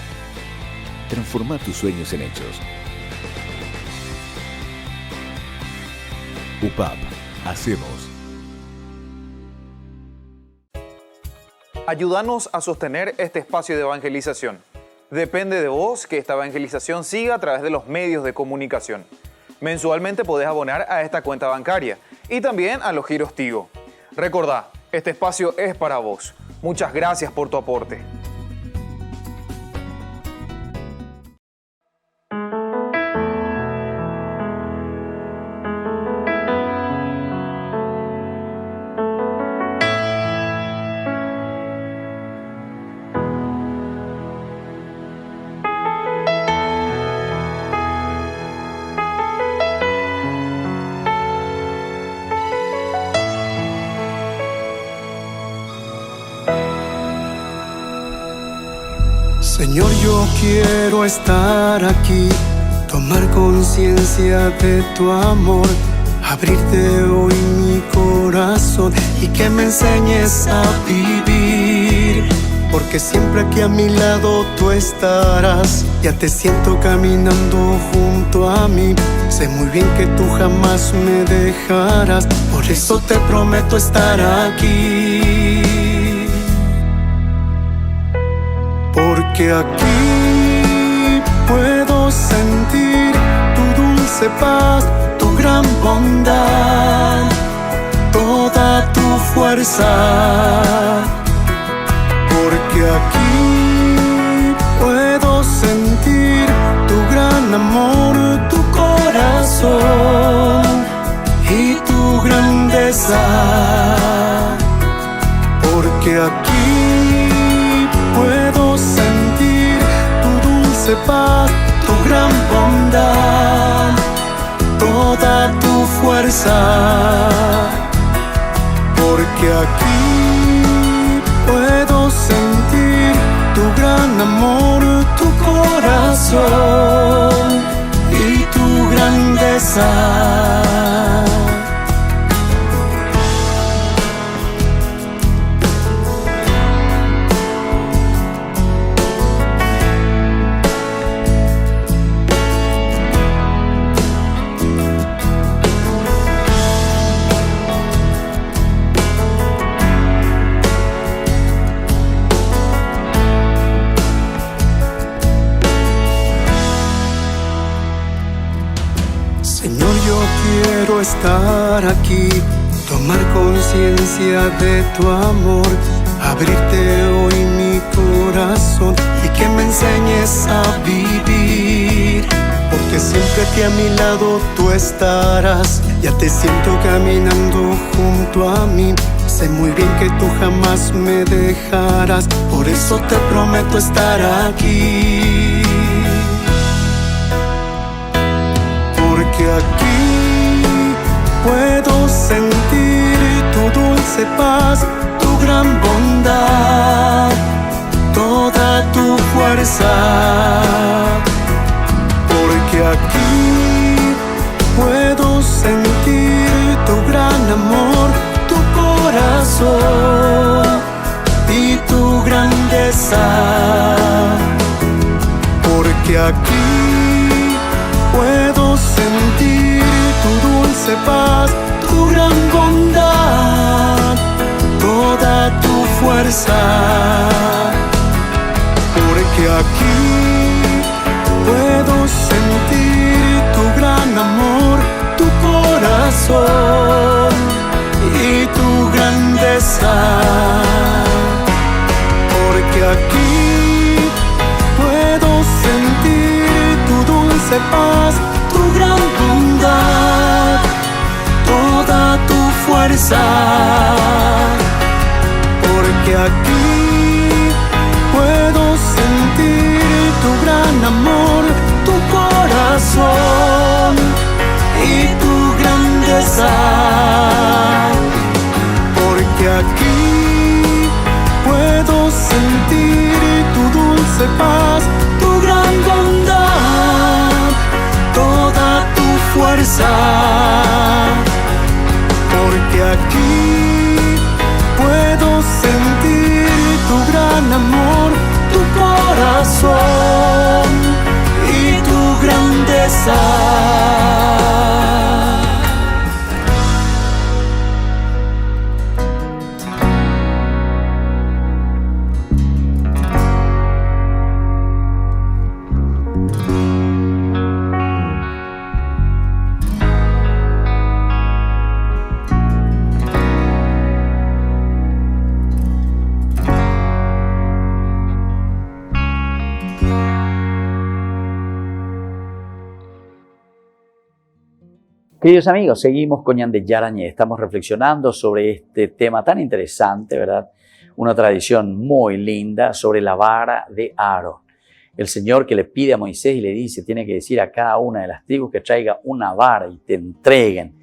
Transforma tus sueños en hechos. UPAP. Hacemos. Ayúdanos a sostener este espacio de evangelización. Depende de vos que esta evangelización siga a través de los medios de comunicación. Mensualmente podés abonar a esta cuenta bancaria y también a los giros Tigo. Recordá, este espacio es para vos. Muchas gracias por tu aporte. Señor, yo quiero estar aquí, tomar conciencia de tu amor, abrirte hoy mi corazón y que me enseñes a vivir porque siempre aquí a mi lado tú estarás. Ya te siento caminando junto a mí, sé muy bien que tú jamás me dejarás, por eso te prometo estar aquí. Porque aquí puedo sentir tu dulce paz, tu gran bondad, toda tu fuerza. Porque aquí puedo sentir tu gran amor, tu corazón y tu grandeza. Porque aquí puedo sentir tu dulce paz, tu gran bondad, toda tu fuerza. Porque aquí puedo sentir tu gran amor, tu corazón y tu grandeza. Señor, yo quiero estar aquí, tomar conciencia de tu amor, abrirte hoy mi corazón y que me enseñes a vivir. Porque siempre que a mi lado tú estarás, ya te siento caminando junto a mí, sé muy bien que tú jamás me dejarás, por eso te prometo estar aquí. Porque aquí puedo sentir tu dulce paz, tu gran bondad, toda tu fuerza. Porque aquí puedo sentir tu gran amor, tu corazón y tu grandeza. Porque aquí puedo sentir tu dulce paz, tu gran bondad, toda tu fuerza. Porque aquí puedo sentir tu gran amor, tu corazón y tu grandeza. Porque aquí puedo sentir tu dulce paz, tu gran bondad, toda tu fuerza. Porque aquí puedo sentir tu gran amor, tu corazón y tu grandeza. Porque aquí puedo sentir tu dulce paz, tu gran bondad, toda tu fuerza. Porque aquí puedo sentir tu gran amor, tu corazón y tu grandeza. Queridos amigos, seguimos con Ñande Yarañé. Estamos reflexionando sobre este tema tan interesante, ¿verdad? Una tradición muy linda sobre la vara de Aarón. El Señor que le pide a Moisés y le dice, tiene que decir a cada una de las tribus que traiga una vara y te entreguen.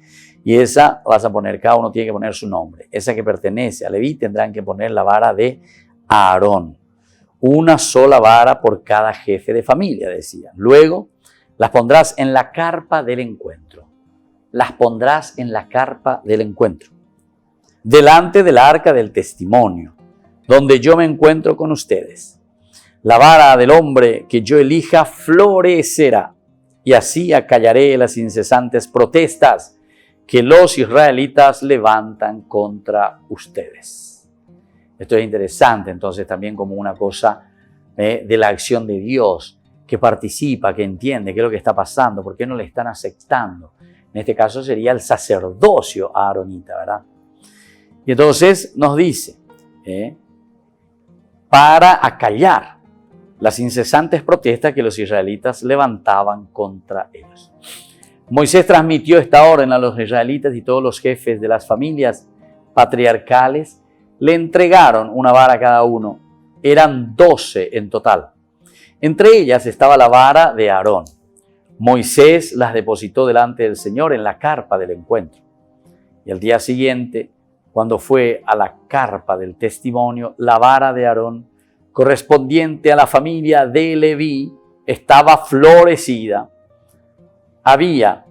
Y esa vas a poner, cada uno tiene que poner su nombre. Esa que pertenece a Leví tendrán que poner la vara de Aarón. Una sola vara por cada jefe de familia, decían. Luego las pondrás en la carpa del encuentro. Las pondrás en la carpa del encuentro, delante del arca del testimonio, donde yo me encuentro con ustedes. La vara del hombre que yo elija florecerá, y así acallaré las incesantes protestas que los israelitas levantan contra ustedes. Esto es interesante, entonces, también como una cosa de la acción de Dios, que participa, que entiende qué es lo que está pasando, por qué no le están aceptando. En este caso sería el sacerdocio aaronita, ¿verdad? Y entonces nos dice, para acallar las incesantes protestas que los israelitas levantaban contra ellos. Moisés transmitió esta orden a los israelitas y todos los jefes de las familias patriarcales le entregaron una vara a cada uno. Eran 12 en total. Entre ellas estaba la vara de Aarón. Moisés las depositó delante del Señor en la carpa del encuentro. Y al día siguiente, cuando fue a la carpa del testimonio, la vara de Aarón, correspondiente a la familia de Leví, estaba florecida. Había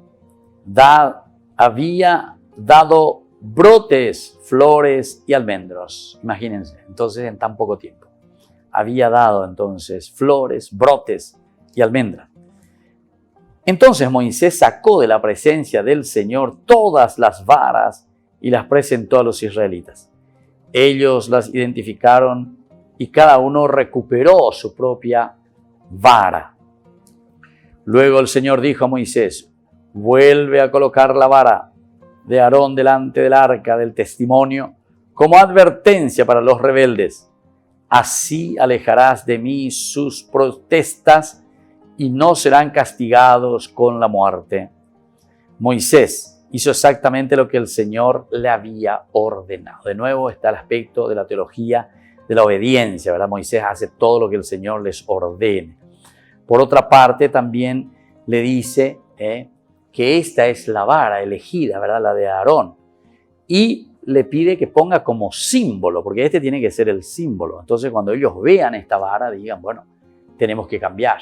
dado brotes, flores y almendros. Imagínense, entonces en tan poco tiempo. Había dado entonces flores, brotes y almendras. Entonces Moisés sacó de la presencia del Señor todas las varas y las presentó a los israelitas. Ellos las identificaron y cada uno recuperó su propia vara. Luego el Señor dijo a Moisés: vuelve a colocar la vara de Aarón delante del arca del testimonio como advertencia para los rebeldes. Así alejarás de mí sus protestas y no serán castigados con la muerte. Moisés hizo exactamente lo que el Señor le había ordenado. De nuevo está el aspecto de la teología de la obediencia, ¿verdad? Moisés hace todo lo que el Señor les ordene. Por otra parte, también le dice que esta es la vara elegida, ¿verdad? La de Aarón. Y le pide que ponga como símbolo, porque este tiene que ser el símbolo. Entonces, cuando ellos vean esta vara, digan, bueno, tenemos que cambiar.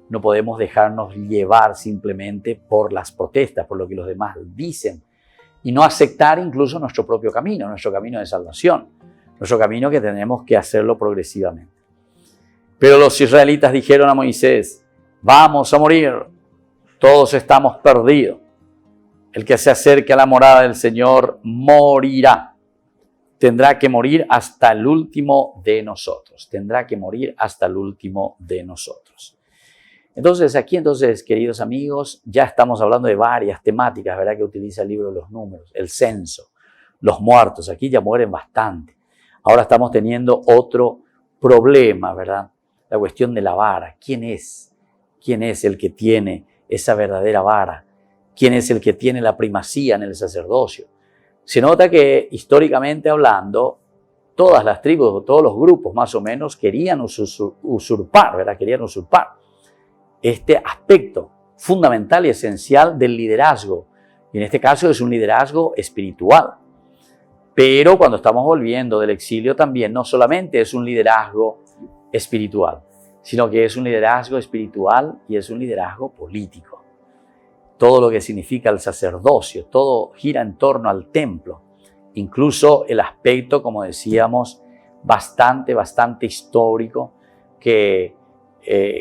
No podemos dejarnos llevar simplemente por las protestas, por lo que los demás dicen, y no aceptar incluso nuestro propio camino de salvación, nuestro camino que tenemos que hacerlo progresivamente. Pero los israelitas dijeron a Moisés: vamos a morir, todos estamos perdidos. El que se acerque a la morada del Señor morirá. Tendrá que morir hasta el último de nosotros. Tendrá que morir hasta el último de nosotros. Entonces, aquí, queridos amigos, ya estamos hablando de varias temáticas, ¿verdad?, que utiliza el libro de los números. El censo, los muertos, aquí ya mueren bastante. Ahora estamos teniendo otro problema, ¿verdad? La cuestión de la vara. ¿Quién es? ¿Quién es el que tiene esa verdadera vara? ¿Quién es el que tiene la primacía en el sacerdocio? Se nota que, históricamente hablando, todas las tribus, todos los grupos más o menos querían usurpar, ¿verdad? Querían usurpar este aspecto fundamental y esencial del liderazgo. Y en este caso es un liderazgo espiritual. Pero cuando estamos volviendo del exilio también no solamente es un liderazgo espiritual, sino que es un liderazgo espiritual y es un liderazgo político. Todo lo que significa el sacerdocio, todo gira en torno al templo. Incluso el aspecto, como decíamos, bastante histórico, que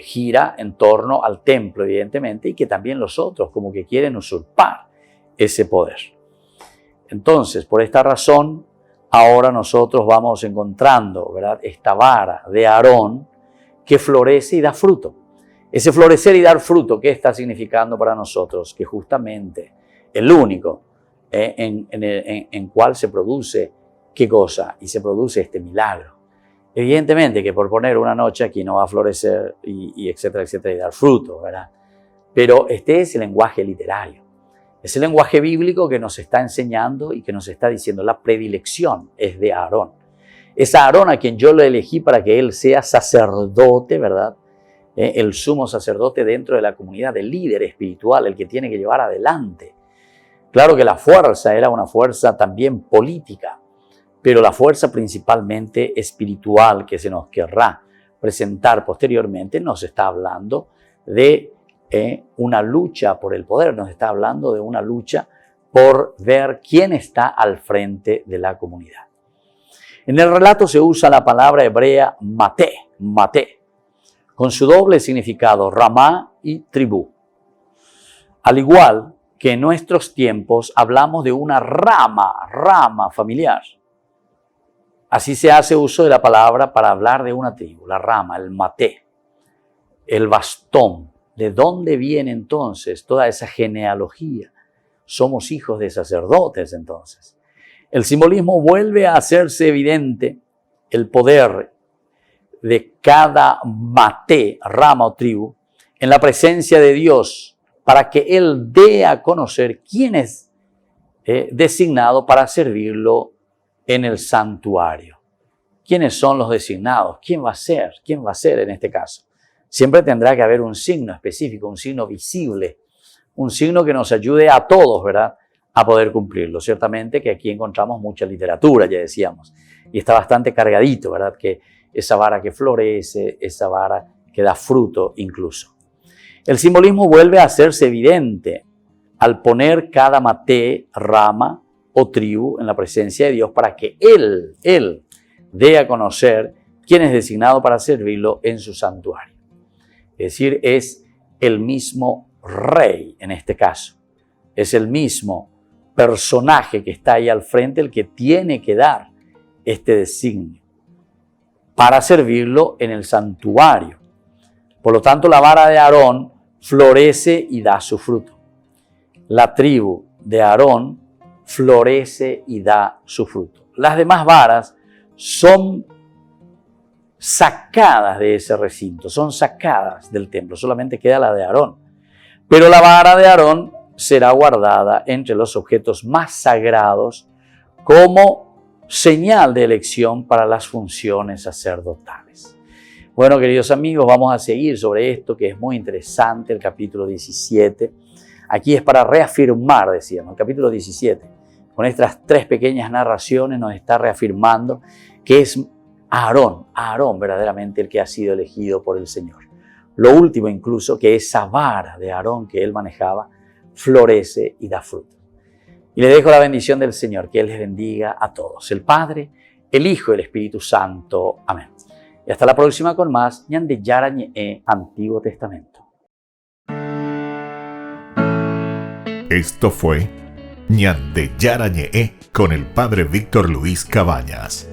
gira en torno al templo, evidentemente, y que también los otros como que quieren usurpar ese poder. Entonces, por esta razón, ahora nosotros vamos encontrando, ¿verdad?, esta vara de Aarón que florece y da fruto. Ese florecer y dar fruto, ¿qué está significando para nosotros? Que justamente el único en cual se produce, ¿qué cosa? Y se produce este milagro. Evidentemente que por poner una noche aquí no va a florecer y etcétera, etcétera, y dar fruto, ¿verdad? Pero este es el lenguaje literario. Es el lenguaje bíblico que nos está enseñando y que nos está diciendo la predilección es de Aarón. Es Aarón a quien yo lo elegí para que él sea sacerdote, ¿verdad? El sumo sacerdote dentro de la comunidad, del líder espiritual, el que tiene que llevar adelante. Claro que la fuerza era una fuerza también política, pero la fuerza principalmente espiritual que se nos querrá presentar posteriormente nos está hablando de una lucha por el poder, nos está hablando de una lucha por ver quién está al frente de la comunidad. En el relato se usa la palabra hebrea maté, con su doble significado, ramá y tribú. Al igual que en nuestros tiempos hablamos de una rama familiar. Así se hace uso de la palabra para hablar de una tribu, la rama, el maté, el bastón. ¿De dónde viene entonces toda esa genealogía? Somos hijos de sacerdotes entonces. El simbolismo vuelve a hacerse evidente el poder de cada maté, rama o tribu, en la presencia de Dios para que Él dé a conocer quién es designado para servirlo en el santuario. ¿Quiénes son los designados? ¿Quién va a ser? ¿Quién va a ser en este caso? Siempre tendrá que haber un signo específico, un signo visible, un signo que nos ayude a todos, ¿verdad?, a poder cumplirlo. Ciertamente que aquí encontramos mucha literatura, ya decíamos, y está bastante cargadito, ¿verdad?, que esa vara que florece, esa vara que da fruto incluso. El simbolismo vuelve a hacerse evidente al poner cada maté, rama o tribu en la presencia de Dios para que Él dé a conocer quién es designado para servirlo en su santuario. Es decir, es el mismo rey en este caso. Es el mismo personaje que está ahí al frente el que tiene que dar este designio para servirlo en el santuario. Por lo tanto, la vara de Aarón florece y da su fruto. La tribu de Aarón florece y da su fruto. Las demás varas son sacadas de ese recinto, son sacadas del templo, solamente queda la de Aarón. Pero la vara de Aarón será guardada entre los objetos más sagrados como señal de elección para las funciones sacerdotales. Bueno, queridos amigos, vamos a seguir sobre esto que es muy interesante, el capítulo 17. Aquí es para reafirmar, decíamos, el capítulo 17. Con estas tres pequeñas narraciones nos está reafirmando que es Aarón verdaderamente el que ha sido elegido por el Señor. Lo último incluso, que esa vara de Aarón que él manejaba, florece y da fruto. Y le dejo la bendición del Señor, que Él les bendiga a todos, el Padre, el Hijo y el Espíritu Santo. Amén. Y hasta la próxima con más Ñande Yara Ñe Antiguo Testamento. Esto fue Ñande Yara Ñe con el Padre Víctor Luis Cabañas.